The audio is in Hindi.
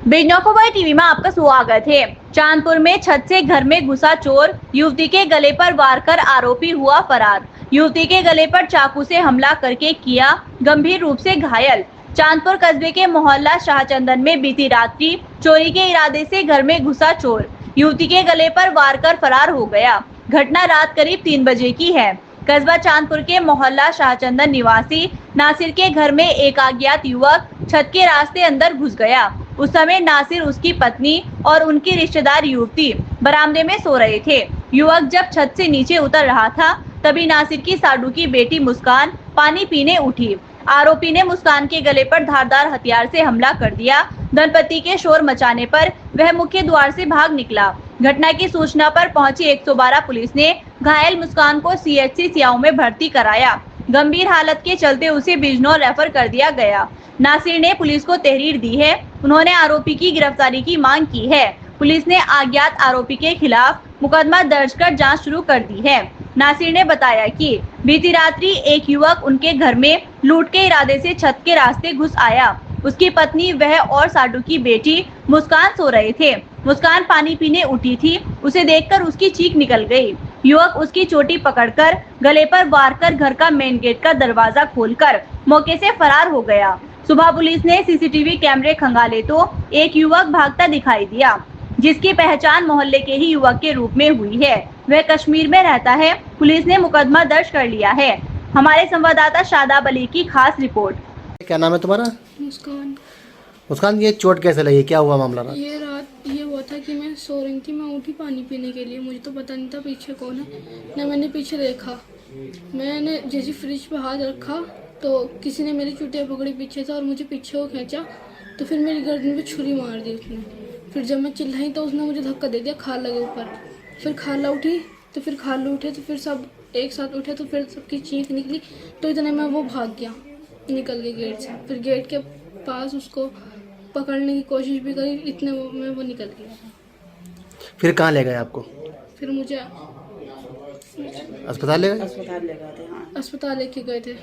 बिजनौर टीवी में आपका स्वागत है। चांदपुर में छत से घर में घुसा चोर, युवती के गले पर वार कर आरोपी हुआ फरार। युवती के गले पर चाकू से हमला करके किया गंभीर रूप से घायल। चांदपुर कस्बे के मोहल्ला शाहचंदन में बीती रात्रि चोरी के इरादे से घर में घुसा चोर युवती के गले पर वार कर फरार हो गया। घटना रात करीब 3 बजे की है। कस्बा चांदपुर के मोहल्ला शाहचंदन निवासी नासिर के घर में एक अज्ञात युवक छत के रास्ते अंदर घुस गया। उस समय नासिर, उसकी पत्नी और उनकी रिश्तेदार युवती बरामदे में सो रहे थे। युवक जब छत से नीचे उतर रहा था तभी नासिर की साडू की बेटी मुस्कान पानी पीने उठी। आरोपी ने मुस्कान के गले पर धारदार हथियार से हमला कर दिया। दंपति के शोर मचाने पर वह मुख्य द्वार से भाग निकला। घटना की सूचना पर पहुंची 112 पुलिस ने घायल मुस्कान को सीएचसी सियाओं में भर्ती कराया। गंभीर हालत के चलते उसे बिजनौर रेफर कर दिया गया। नासिर ने पुलिस को तहरीर दी है। उन्होंने आरोपी की गिरफ्तारी की मांग की है। पुलिस ने अज्ञात आरोपी के खिलाफ मुकदमा दर्ज कर जांच शुरू कर दी है। नासिर ने बताया कि बीती रात्रि एक युवक उनके घर में लूट के इरादे से छत के रास्ते घुस आया। उसकी पत्नी, वह और साडू की बेटी मुस्कान सो रहे थे। मुस्कान पानी पीने उठी थी। उसे देखकर उसकी चीख निकल गई। युवक उसकी चोटी पकड़कर गले पर वार कर घर का मेन गेट का दरवाजा खोलकर मौके से फरार हो गया। सुबह पुलिस ने सीसीटीवी कैमरे खंगाले तो एक युवक भागता दिखाई दिया, जिसकी पहचान मोहल्ले के ही युवक के रूप में हुई है। वह कश्मीर में रहता है। पुलिस ने मुकदमा दर्ज कर लिया है। हमारे संवाददाता शादाब अली की खास रिपोर्ट। क्या नाम है तुम्हारा? मुस्कान। मुस्कान, ये चोट कैसे लगी, क्या हुआ मामला रात? ये रात ये हुआ था कि मैं सो रही थी। मैं उठी पानी पीने के लिए। मुझे तो पता नहीं था पीछे कौन है, ना मैंने पीछे देखा। मैंने जैसे फ्रिज पे हाथ रखा तो किसी ने मेरी चुटिया पकड़ी पीछे से और मुझे पीछे को खींचा। तो फिर मेरी गर्दन पे छुरी मार दी उसने। फिर जब मैं चिल्लाई तो उसने मुझे धक्का दे दिया खाल लगे ऊपर। फिर खाला उठी तो फिर खालू उठे तो फिर सब एक साथ उठे तो फिर सबकी चीख निकली। तो इतने में वो भाग गया, निकल गया गेट से। फिर गेट के पास उसको पकड़ने की कोशिश भी करी, इतने में वो निकल गया। फिर कहाँ ले गए आपको? फिर मुझे अस्पताल ले गए? अस्पताल लेके गए थे।